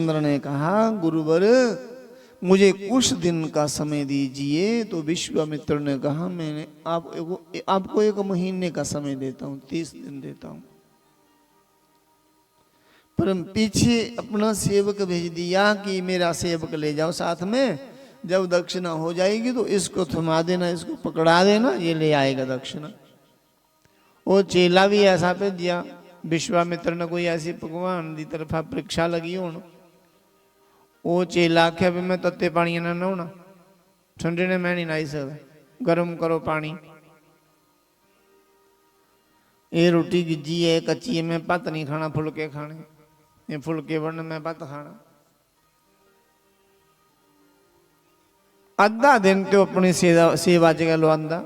चंद्र ने कहा, गुरुवर मुझे कुछ दिन का समय दीजिए। तो विश्वामित्र ने कहा, मैंने आपको 1 महीने का समय देता हूँ, 30 दिन देता हूँ। पर पीछे अपना सेवक भेज दिया कि मेरा सेवक ले जाओ साथ में, जब दक्षिणा हो जाएगी तो इसको थमा देना, इसको पकड़ा देना, ये ले आएगा दक्षिणा। वो चेला भी ऐसा भेज दिया। विश्वामित्र ने कोई ऐसी भगवान की तरफा परीक्षा लगी हो, वो चेला आख्या भी मैं तत्ते पानी ना नहाना, ठंडे ने मैं नहीं नहाई सकता, गर्म करो पानी। ये रोटी गिजी है, कच्ची है, मैं पत नहीं खाना, फुलके खाने, ये फुलके बनने मैं पत खाना। आधा दिन तो अपनी सेवा च लो आंदा,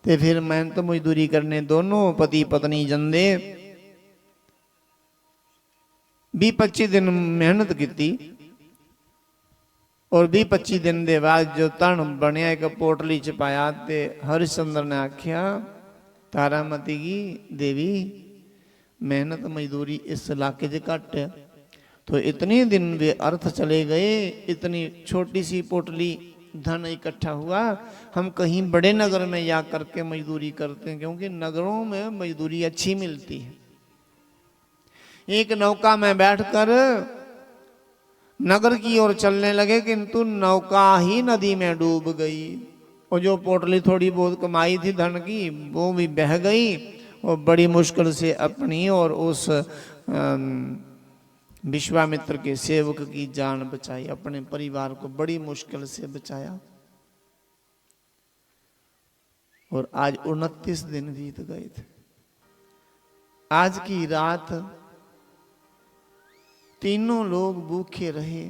ते फिर मेहनत मजदूरी करने दोनों पति पत्नी जंदे। 20-25 दिन मेहनत की और 20-25 दिन के बाद जो तन बनया एक पोटली च पाया, ते हरिश्चंद्र ने आख्या, तारामती की देवी मेहनत मजदूरी इस इलाके च घट है, तो इतने दिन वे अर्थ चले गए, इतनी छोटी सी पोटली धन इकट्ठा हुआ, हम कहीं बड़े नगर में जा करके मजदूरी करते हैं, क्योंकि नगरों में मजदूरी अच्छी मिलती है। एक नौका में बैठकर नगर की ओर चलने लगे, किंतु नौका ही नदी में डूब गई, और जो पोटली थोड़ी बहुत कमाई थी धन की वो भी बह गई, और बड़ी मुश्किल से अपनी और उस विश्वामित्र के सेवक की जान बचाई, अपने परिवार को बड़ी मुश्किल से बचाया। और आज 29 दिन बीत गए थे। आज की रात तीनों लोग भूखे रहे,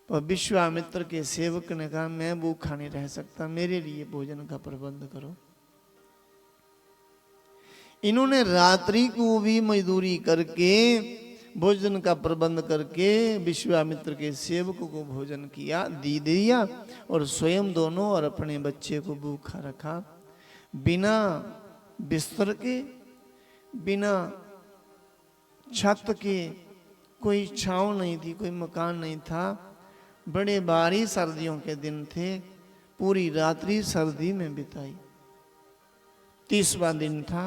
पर विश्वामित्र के सेवक ने कहा, मैं भूखा नहीं रह सकता, मेरे लिए भोजन का प्रबंध करो। इन्होंने रात्रि को भी मजदूरी करके भोजन का प्रबंध करके विश्वामित्र के सेवक को भोजन किया, दी दिया, और स्वयं दोनों और अपने बच्चे को भूखा रखा। बिना बिस्तर के, बिना छत के, कोई छांव नहीं थी, कोई मकान नहीं था, बड़े भारी सर्दियों के दिन थे, पूरी रात्रि सर्दी में बिताई। 30वां दिन था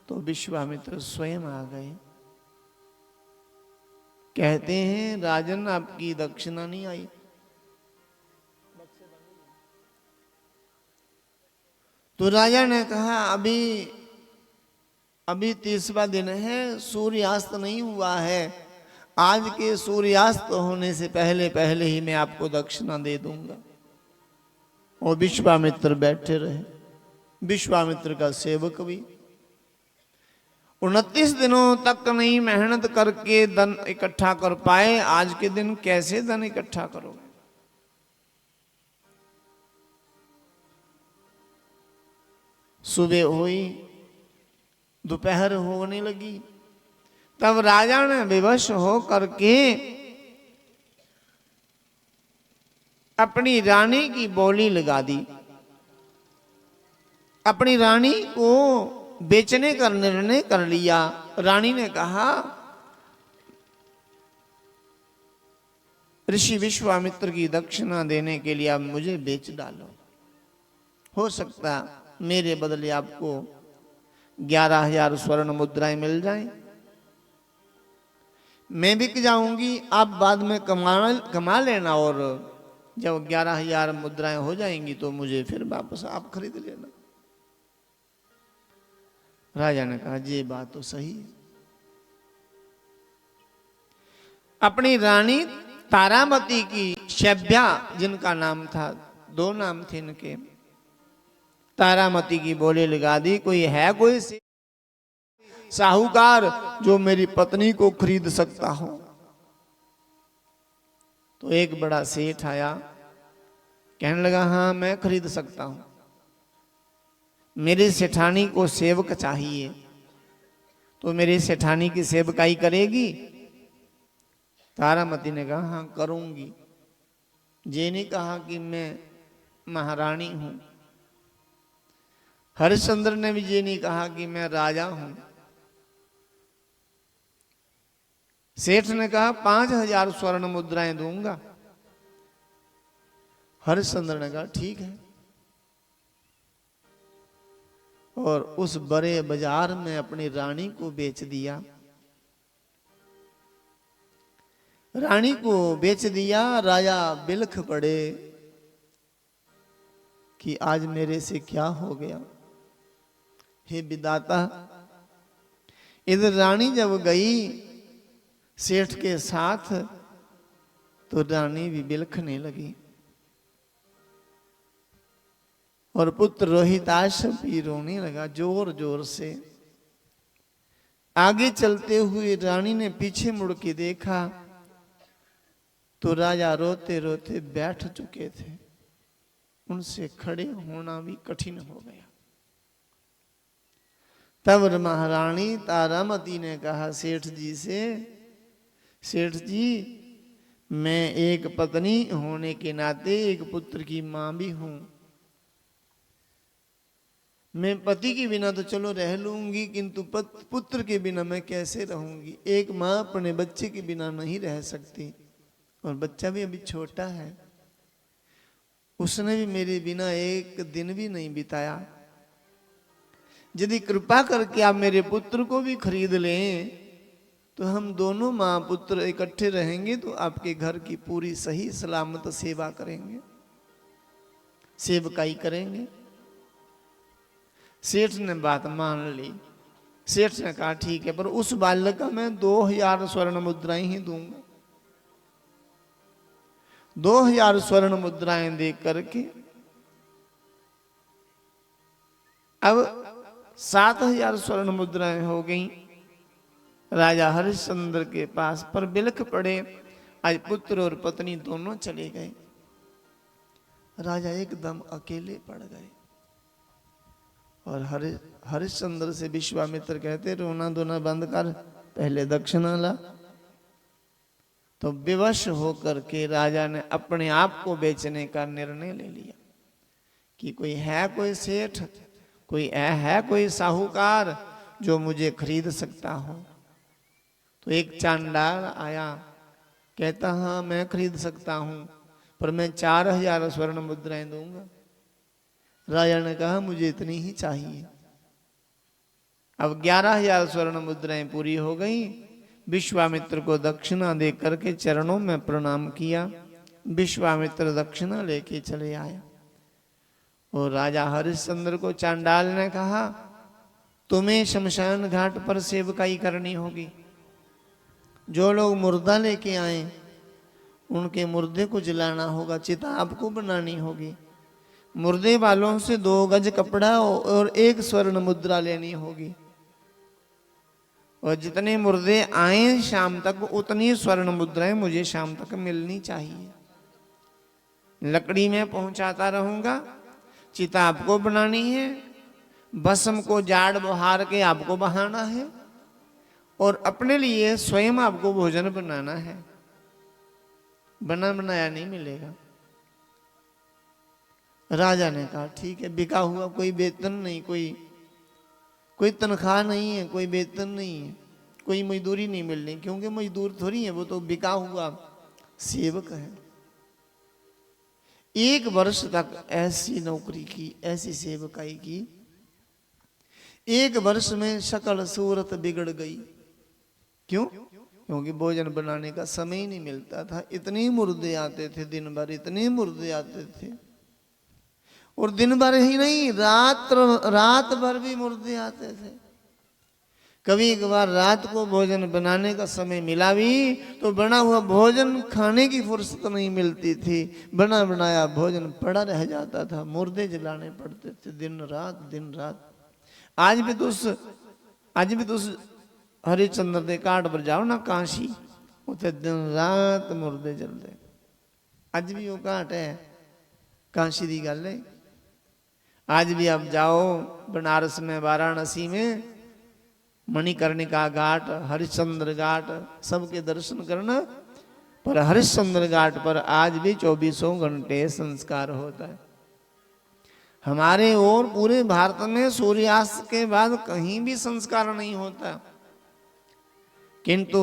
तो विश्वामित्र स्वयं आ गए। कहते हैं, राजन आपकी दक्षिणा नहीं आई। तो राजा ने कहा, अभी 30वां दिन है, सूर्यास्त नहीं हुआ है, आज के सूर्यास्त होने से पहले पहले ही मैं आपको दक्षिणा दे दूंगा। और विश्वामित्र बैठे रहे, विश्वामित्र का सेवक भी 29 दिनों तक नहीं मेहनत करके धन इकट्ठा कर पाए, आज के दिन कैसे धन इकट्ठा करोगे? सुबह हुई, दोपहर होने लगी, तब राजा ने विवश हो करके अपनी रानी की बोली लगा दी। अपनी रानी को बेचने का निर्णय कर लिया। रानी ने कहा, ऋषि विश्वामित्र की दक्षिणा देने के लिए आप मुझे बेच डालो, हो सकता मेरे बदले आपको 11,000 स्वर्ण मुद्राएं मिल जाएं, मैं बिक जाऊंगी, आप बाद में कमा लेना, और जब 11,000 मुद्राएं हो जाएंगी तो मुझे फिर वापस आप खरीद लेना। राजा ने कहा, ये बात तो सही है। अपनी रानी तारामती की शैब्या, जिनका नाम था, 2 नाम थे इनके, तारामती की बोली लगा दी, कोई है कोई साहूकार जो मेरी पत्नी को खरीद सकता हो? तो एक बड़ा सेठ आया, कहने लगा, हाँ मैं खरीद सकता हूं, मेरी सेठानी को सेवक चाहिए, तो मेरी सेठानी की सेवकाई करेगी? तारामती ने कहा, हाँ करूंगी। ये नहीं कहा कि मैं महारानी हूं। हरिश्चंद्र ने भी ये नहीं कहा कि मैं राजा हूं। सेठ ने कहा 5,000 स्वर्ण मुद्राएं दूंगा। हरिश्चंद्र ने कहा ठीक है, और उस बड़े बाजार में अपनी रानी को बेच दिया। रानी को बेच दिया। राजा बिलख पड़े कि आज मेरे से क्या हो गया, हे विधाता। इधर रानी जब गई सेठ के साथ तो रानी भी बिलखने लगी, और पुत्र रोहिताश भी रोने लगा जोर जोर से। आगे चलते हुए रानी ने पीछे मुड़ के देखा तो राजा रोते रोते बैठ चुके थे, उनसे खड़े होना भी कठिन हो गया। तब महारानी तारामती ने कहा सेठ जी से, सेठ जी मैं एक पत्नी होने के नाते एक पुत्र की मां भी हूं। मैं पति के बिना तो चलो रह लूंगी, किंतु पुत्र के बिना मैं कैसे रहूंगी। एक मां अपने बच्चे के बिना नहीं रह सकती, और बच्चा भी अभी छोटा है, उसने भी मेरे बिना एक दिन भी नहीं बिताया। यदि कृपा करके आप मेरे पुत्र को भी खरीद लें तो हम दोनों मां पुत्र इकट्ठे रहेंगे, तो आपके घर की पूरी सही सलामत सेवा करेंगे, सेवकाई करेंगे। सेठ ने बात मान ली। सेठ ने कहा ठीक है, पर उस बालक का मैं 2,000 स्वर्ण मुद्राएं ही दूंगा। 2,000 स्वर्ण मुद्राएं दे करके अब 7,000 स्वर्ण मुद्राएं हो गई। राजा हरिश्चंद्र के पास पर बिलख पड़े। आज पुत्र और पत्नी दोनों चले गए। राजा एकदम अकेले पड़ गए, और हरिश्चंद्र से विश्वामित्र कहते रोना धोना बंद कर, पहले दक्षिणा ला। तो विवश होकर के राजा ने अपने आप को बेचने का निर्णय ले लिया कि कोई सेठ, है कोई साहूकार जो मुझे खरीद सकता हो। तो एक चांडाल आया, कहता हाँ मैं खरीद सकता हूं, पर मैं 4,000 स्वर्ण मुद्राएं दूंगा। राजा ने कहा मुझे इतनी ही चाहिए। अब 11,000 स्वर्ण मुद्राएं पूरी हो गई। विश्वामित्र को दक्षिणा दे करके चरणों में प्रणाम किया। विश्वामित्र दक्षिणा लेके चले आया, और राजा हरिश्चंद्र को चांडाल ने कहा तुम्हें शमशान घाट पर सेवकाई करनी होगी। जो लोग मुर्दा लेके आए उनके मुर्दे को जलाना होगा, चिता आपको बनानी होगी। मुर्दे वालों से 2 गज कपड़ा और 1 स्वर्ण मुद्रा लेनी होगी, और जितने मुर्दे आए शाम तक उतनी स्वर्ण मुद्राएं मुझे शाम तक मिलनी चाहिए। लकड़ी में पहुंचाता रहूंगा, चिता आपको बनानी है, भस्म को जाड़ बहार के आपको बहाना है, और अपने लिए स्वयं आपको भोजन बनाना है। बना बनाया नहीं मिलेगा। राजा ने कहा ठीक है, बिका हुआ, कोई वेतन नहीं, कोई तनख्वाह नहीं है, कोई वेतन नहीं है, कोई मजदूरी नहीं मिलनी, क्योंकि मजदूर थोड़ी है, वो तो बिका हुआ सेवक है। 1 वर्ष तक ऐसी नौकरी की, ऐसी सेवकाई की। 1 वर्ष में शकल सूरत बिगड़ गई। क्यों? क्योंकि भोजन बनाने का समय ही नहीं मिलता था। इतने मुर्दे आते थे दिन भर, इतने मुर्दे आते थे, और दिन भर ही नहीं, रात भर भी मुर्दे आते थे। कभी एक बार रात को भोजन बनाने का समय मिला भी तो बना हुआ भोजन खाने की फुर्सत नहीं मिलती थी। बना बनाया भोजन पड़ा रह जाता था, मुर्दे जलाने पड़ते थे दिन रात। आज भी तो उस हरिश्चंद्र दे घाट पर जाओ ना काशी, उसे दिन रात मुर्दे जलते। आज भी वो घाट है, काशी की गल है। आज भी आप जाओ बनारस में, वाराणसी में, मणिकर्णिका घाट, हरिश्चंद्र घाट, सबके दर्शन करना, पर हरिश्चंद्र घाट पर आज भी 24 घंटे संस्कार होता है। हमारे और पूरे भारत में सूर्यास्त के बाद कहीं भी संस्कार नहीं होता, किंतु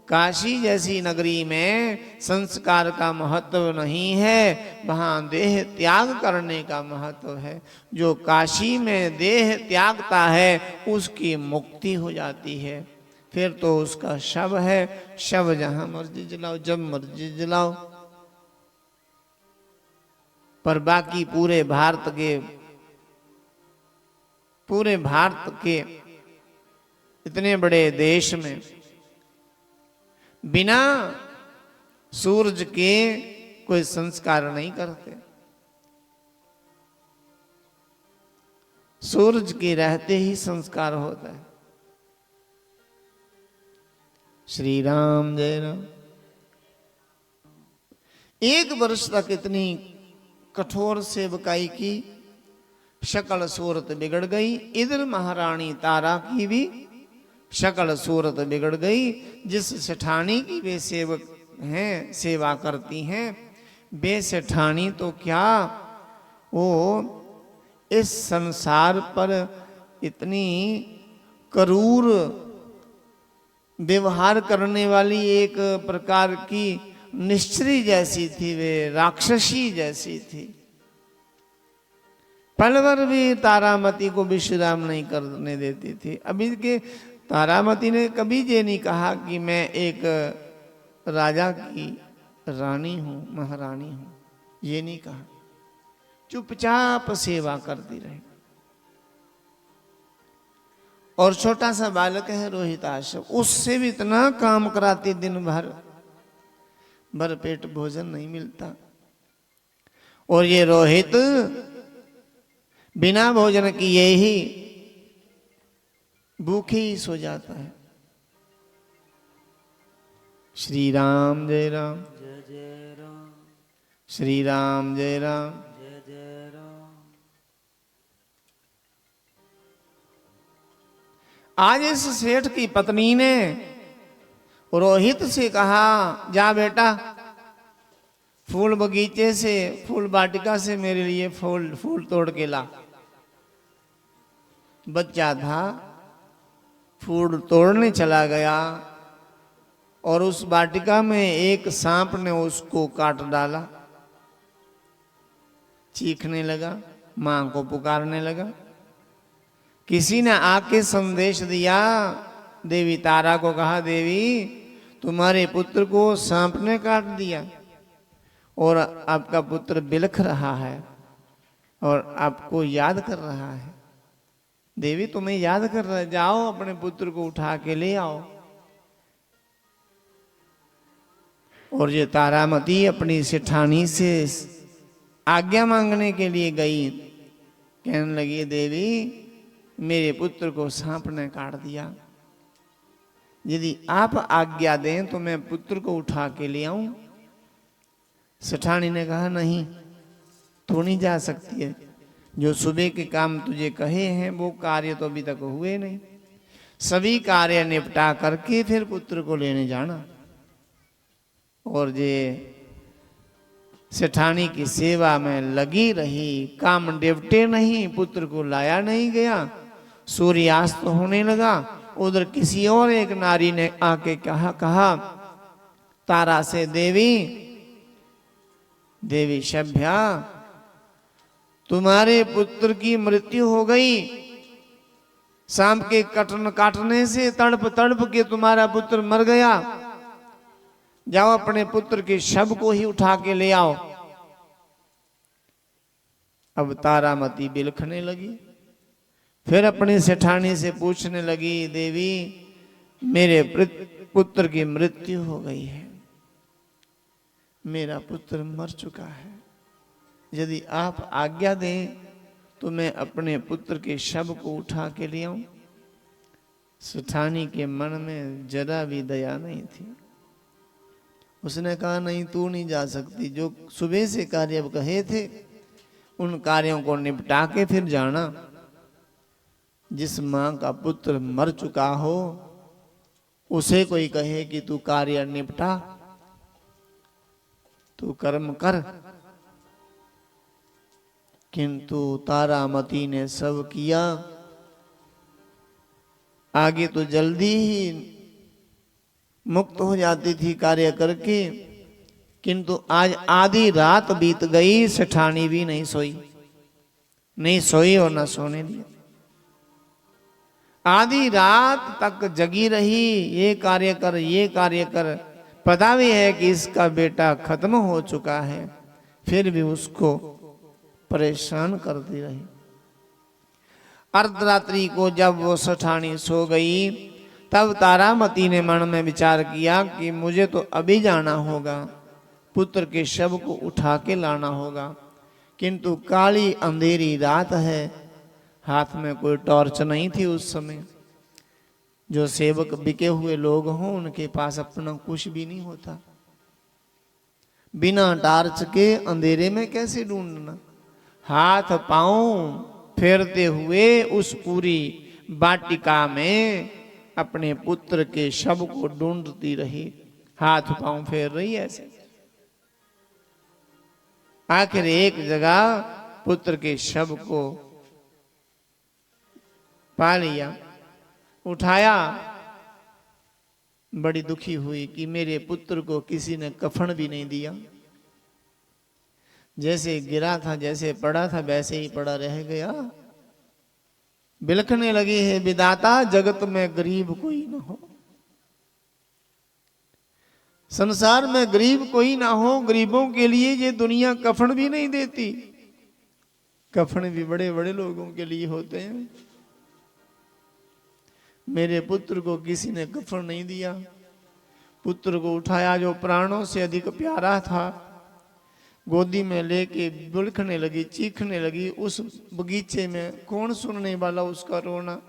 काशी जैसी नगरी में संस्कार का महत्व नहीं है, वहां देह त्याग करने का महत्व है। जो काशी में देह त्यागता है उसकी मुक्ति हो जाती है, फिर तो उसका शव है। शव जहां मर्जी जलाओ, जब मर्जी जलाओ। पर बाकी पूरे भारत के इतने बड़े देश में बिना सूरज के कोई संस्कार नहीं करते। सूरज के रहते ही संस्कार होता है। श्री राम जय राम। 1 वर्ष तक इतनी कठोर सेवकाई की, शकल सूरत बिगड़ गई। इधर महारानी तारा की भी शकल सूरत बिगड़ गई। जिस सेठानी की वे सेवक हैं, सेवा करती हैं, वे सेठानी तो क्या, वो इस संसार पर इतनी क्रूर व्यवहार करने वाली एक प्रकार की निश्चरी जैसी थी, वे राक्षसी जैसी थी। पल भर भी तारामती को विश्राम नहीं करने देती थी। अभी के तारामती ने कभी ये नहीं कहा कि मैं एक राजा की रानी हूं, महारानी हूं, ये नहीं कहा। चुपचाप सेवा करती रही। और छोटा सा बालक है रोहिताश, उससे भी इतना काम कराती, दिन भर पेट भोजन नहीं मिलता। और ये रोहित बिना भोजन किए ही भूखे ही सो जाता है। श्री राम जय राम, जय जय राम, श्री राम जय राम। जय जय राम। आज इस सेठ की पत्नी ने रोहित से कहा, जा बेटा फूल बगीचे से, फूल वाटिका से मेरे लिए फूल तोड़ के ला। बच्चा था, फूल तोड़ने चला गया और उस वाटिका में एक सांप ने उसको काट डाला। चीखने लगा, मां को पुकारने लगा। किसी ने आके संदेश दिया, देवी तारा को कहा, देवी तुम्हारे पुत्र को सांप ने काट दिया और आपका पुत्र बिलख रहा है और आपको याद कर रहा है। देवी तुम्हें याद कर रहा है, जाओ अपने पुत्र को उठा के ले आओ। और ये तारामती अपनी सेठानी से आज्ञा मांगने के लिए गई। कहने लगी, देवी मेरे पुत्र को सांप ने काट दिया, यदि आप आज्ञा दें तो मैं पुत्र को उठा के ले आऊं। सेठानी ने कहा, नहीं तू नहीं जा सकती है। जो सुबह के काम तुझे कहे हैं वो कार्य तो अभी तक हुए नहीं। सभी कार्य निपटा करके फिर पुत्र को लेने जाना। और ये सेठानी की सेवा में लगी रही, काम निपटे नहीं, पुत्र को लाया नहीं गया। सूर्यास्त होने लगा। उधर किसी और एक नारी ने आके कहा तारा से, देवी सभ्या तुम्हारे पुत्र की मृत्यु हो गई। सांप के काटने से तड़प के तुम्हारा पुत्र मर गया। जाओ अपने पुत्र के शव को ही उठा के ले आओ। अब तारामती बिलखने लगी। फिर अपनी सेठानी से पूछने लगी, देवी मेरे पुत्र की मृत्यु हो गई है, मेरा पुत्र मर चुका है। यदि आप आज्ञा दें तो मैं अपने पुत्र के शव को उठा के ले आऊं। सेठानी के मन में जरा भी दया नहीं थी। उसने कहा, नहीं तू नहीं जा सकती। जो सुबह से कार्य कहे थे उन कार्यों को निपटा के फिर जाना। जिस मां का पुत्र मर चुका हो उसे कोई कहे कि तू कार्य निपटा, तू कर्म कर। किंतु तारामती ने सब किया। आगे तो जल्दी ही मुक्त हो जाती थी कार्य करके। किंतु आज आधी रात बीत गई, सेठानी भी नहीं सोई, नहीं सोई और ना सोने दिया। आधी रात तक जगी रही, ये कार्य कर, ये कार्य कर। पता भी है कि इसका बेटा खत्म हो चुका है, फिर भी उसको परेशान करती रही। अर्धरात्रि को जब वो सेठानी सो गई, तब तारामती ने मन में विचार किया कि मुझे तो अभी जाना होगा, पुत्र के शव को उठा के लाना होगा। किंतु काली अंधेरी रात है, हाथ में कोई टॉर्च नहीं थी उस समय। जो सेवक बिके हुए लोग हों, उनके पास अपना कुछ भी नहीं होता। बिना टॉर्च के अंधेरे में कैसे ढूंढना। हाथ पांव फेरते हुए उस पूरी वाटिका में अपने पुत्र के शव को ढूंढती रही, हाथ पांव फेर रही ऐसे। आखिर एक जगह पुत्र के शव को पा लिया, उठाया। बड़ी दुखी हुई कि मेरे पुत्र को किसी ने कफन भी नहीं दिया। जैसे गिरा था, जैसे पड़ा था, वैसे ही पड़ा रह गया। बिलखने लगी है, विधाता जगत में गरीब कोई ना हो, संसार में गरीब कोई ना हो। गरीबों के लिए ये दुनिया कफन भी नहीं देती। कफन भी बड़े बड़े लोगों के लिए होते हैं। मेरे पुत्र को किसी ने कफन नहीं दिया। पुत्र को उठाया, जो प्राणों से अधिक प्यारा था, गोदी में लेके बिलखने लगी, चीखने लगी। उस बगीचे में कौन सुनने वाला उसका रोना।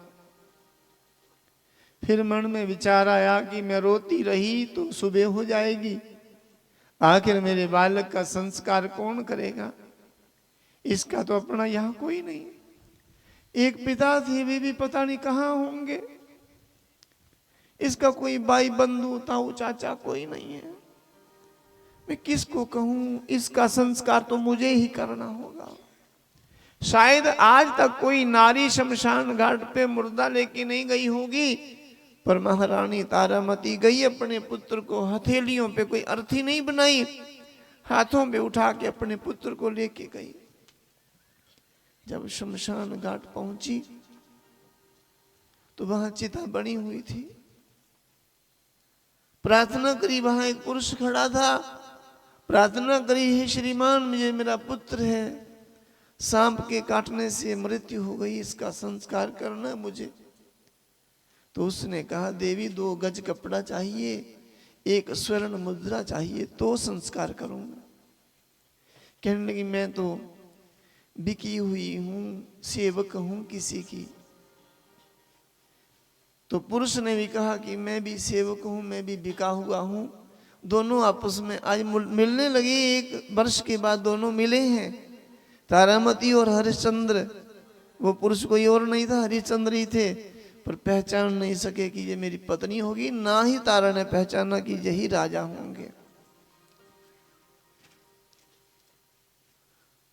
फिर मन में विचार आया कि मैं रोती रही तो सुबह हो जाएगी, आखिर मेरे बालक का संस्कार कौन करेगा। इसका तो अपना यहाँ कोई नहीं। एक पिता थे, वे भी पता नहीं कहाँ होंगे। इसका कोई भाई बंधु ताऊ चाचा कोई नहीं है। मैं किसको कहूं, इसका संस्कार तो मुझे ही करना होगा। शायद आज तक कोई नारी शमशान घाट पे मुर्दा लेके नहीं गई होगी, पर महारानी तारामती गई अपने पुत्र को हथेलियों पे, कोई अर्थी नहीं बनाई, हाथों पे उठा के अपने पुत्र को लेके गई। जब शमशान घाट पहुंची तो वहां चिता बनी हुई थी। प्रार्थना करी, वहां एक पुरुष खड़ा था। प्रार्थना करी, हे श्रीमान, मुझे मेरा पुत्र है, सांप के काटने से मृत्यु हो गई, इसका संस्कार करना मुझे। तो उसने कहा, देवी 2 गज कपड़ा चाहिए, 1 स्वर्ण मुद्रा चाहिए, तो संस्कार करूंगा। कहने लगी, मैं तो बिकी हुई हूं, सेवक हूं किसी की। तो पुरुष ने भी कहा कि मैं भी सेवक हूं, मैं भी बिका हुआ हूं। दोनों आपस में आज मिलने लगे। 1 वर्ष के बाद दोनों मिले हैं, तारामती और हरिश्चंद्र। वो पुरुष कोई और नहीं था, हरिश्चंद्र ही थे। पर पहचान नहीं सके कि ये मेरी पत्नी होगी, ना ही तारा ने पहचाना कि यही राजा होंगे।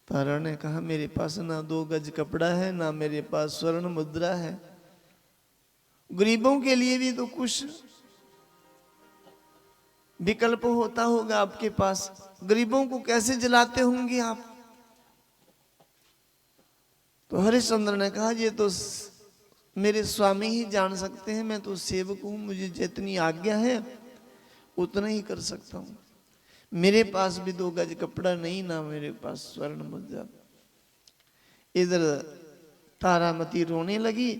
तारा ने कहा, मेरे पास ना 2 गज कपड़ा है, ना मेरे पास स्वर्ण मुद्रा है। गरीबों के लिए भी तो कुछ विकल्प होता होगा आपके पास। गरीबों को कैसे जलाते होंगे आप। तो हरिश्चंद्र ने कहा, ये तो मेरे स्वामी ही जान सकते हैं, मैं तो सेवक हूं, मुझे जितनी आज्ञा है उतना ही कर सकता हूं। मेरे पास भी 2 गज कपड़ा नहीं, ना मेरे पास स्वर्ण मुद्रा। इधर तारामती रोने लगी,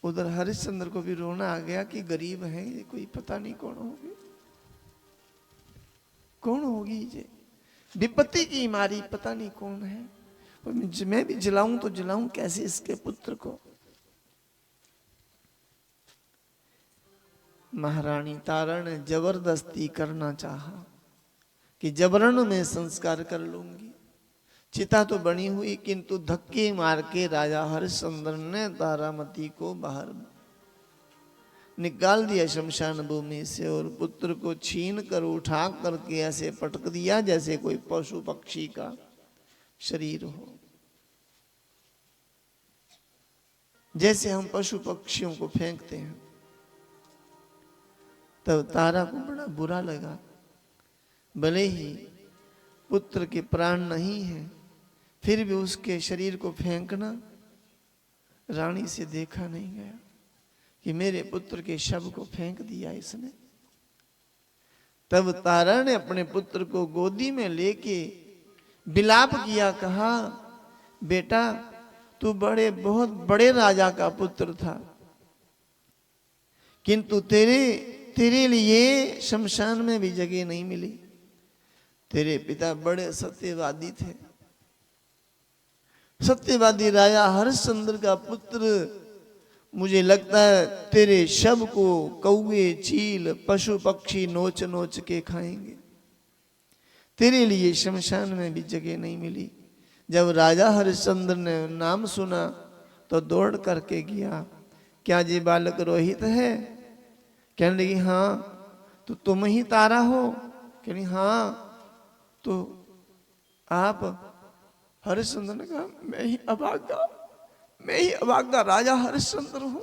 उधर हरिश्चंद्र को भी रोना आ गया कि गरीब है ये, कोई पता नहीं कौन होगी, कौन होगी ये, विपत्ति की मारी पता नहीं कौन है। और मैं भी जलाऊं तो जलाऊं कैसे इसके पुत्र को। महारानी तारा ने जबरदस्ती करना चाहा कि जबरन में संस्कार कर लूंगी। चिता तो बनी हुई, किंतु धक्के मार के राजा हरिश्चंद्र ने तारामती को बाहर निकाल दिया शमशान भूमि से, और पुत्र को छीन कर उठा करके ऐसे पटक दिया जैसे कोई पशु पक्षी का शरीर हो। जैसे हम पशु पक्षियों को फेंकते हैं। तब तारा को बड़ा बुरा लगा। भले ही पुत्र के प्राण नहीं है, फिर भी उसके शरीर को फेंकना रानी से देखा नहीं गया कि मेरे पुत्र के शव को फेंक दिया इसने। तब तारा ने अपने पुत्र को गोदी में लेके विलाप किया, कहा बेटा तू बहुत बड़े राजा का पुत्र था, किंतु तेरे लिए शमशान में भी जगह नहीं मिली। तेरे पिता बड़े सत्यवादी थे, सत्यवादी राजा हरिश्चंद्र का पुत्र। मुझे लगता है तेरे शव को कौवे, चील, पशु पक्षी नोच नोच के खाएंगे। तेरे लिए शमशान में भी जगह नहीं मिली। जब राजा हरिश्चंद्र ने नाम सुना तो दौड़ करके गया, क्या ये बालक रोहित है? कहने लगी हाँ। तो तुम ही तारा हो? कहनी हाँ। तो आप? हरिश्चंद्र ने कहा मैं ही अभागा राजा हरिश्चंद्र हूं।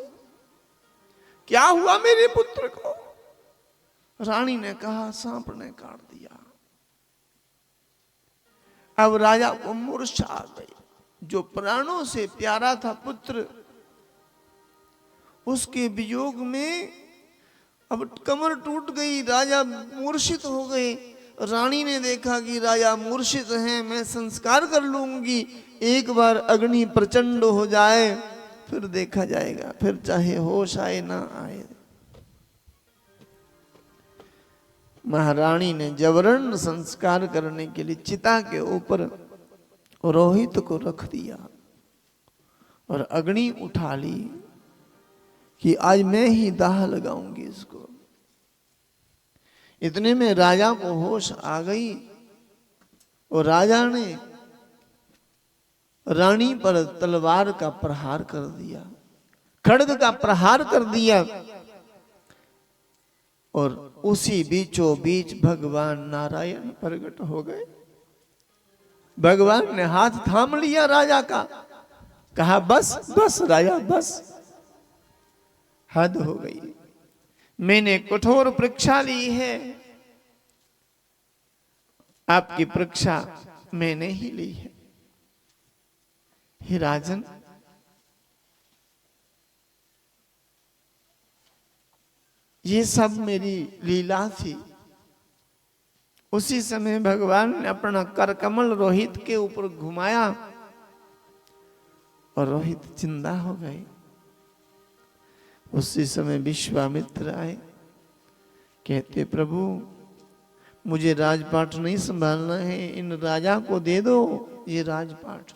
क्या हुआ मेरे पुत्र को? रानी ने कहा सांप ने काट दिया। अब राजा को मूर्छा आ गई। जो प्राणों से प्यारा था पुत्र, उसके वियोग में अब कमर टूट गई, राजा मूर्छित हो गए। रानी ने देखा कि राजा मूर्छित हैं, मैं संस्कार कर लूंगी, एक बार अग्नि प्रचंड हो जाए फिर देखा जाएगा, फिर चाहे होश आए ना आए। महारानी ने जबरन संस्कार करने के लिए चिता के ऊपर रोहित को रख दिया और अग्नि उठा ली कि आज मैं ही दाह लगाऊंगी इसको। इतने में राजा को होश आ गई और राजा ने रानी पर तलवार का प्रहार कर दिया, खड्ग का प्रहार कर दिया। और उसी बीचों बीच भगवान नारायण प्रकट हो गए। भगवान ने हाथ थाम लिया राजा का, कहा बस बस राजा बस, हद हो गई। मैंने कठोर परीक्षा ली है, आपकी परीक्षा मैंने ही ली है। हे राजन, ये सब मेरी लीला थी। उसी समय भगवान ने अपना करकमल रोहित के ऊपर घुमाया और रोहित जिंदा हो गए। उसी समय विश्वामित्र आए, कहते प्रभु मुझे राजपाट नहीं संभालना है, इन राजा को दे दो ये राजपाट।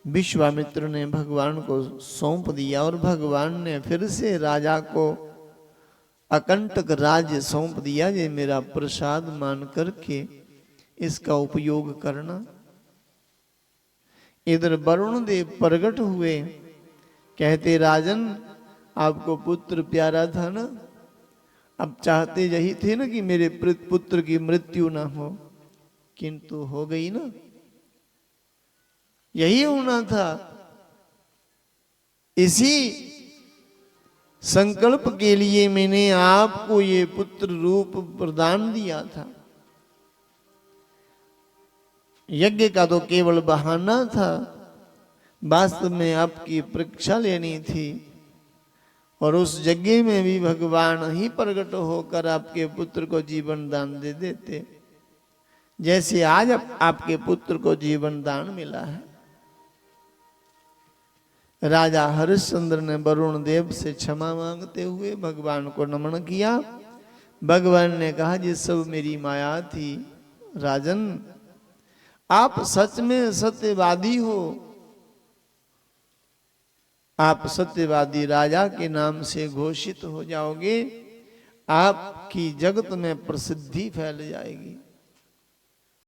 विश्वामित्र ने भगवान को सौंप दिया और भगवान ने फिर से राजा को अकंटक राज्य सौंप दिया। ये मेरा प्रसाद मान करके इसका उपयोग करना। इधर वरुण देव प्रकट हुए, कहते राजन आपको पुत्र प्यारा था ना, अब चाहते यही थे ना कि मेरे पुत्र की मृत्यु ना हो, किंतु हो गई ना, यही होना था। इसी संकल्प के लिए मैंने आपको ये पुत्र रूप प्रदान दिया था। यज्ञ का तो केवल बहाना था, वास्तव में आपकी परीक्षा लेनी थी। और उस यज्ञ में भी भगवान ही प्रकट होकर आपके पुत्र को जीवन दान दे देते, जैसे आज आपके पुत्र को जीवन दान मिला है। राजा हरिश्चंद्र ने वरुण देव से क्षमा मांगते हुए भगवान को नमन किया। भगवान ने कहा ये सब मेरी माया थी। राजन आप सच में सत्यवादी हो, आप सत्यवादी राजा के नाम से घोषित हो जाओगे, आपकी जगत में प्रसिद्धि फैल जाएगी।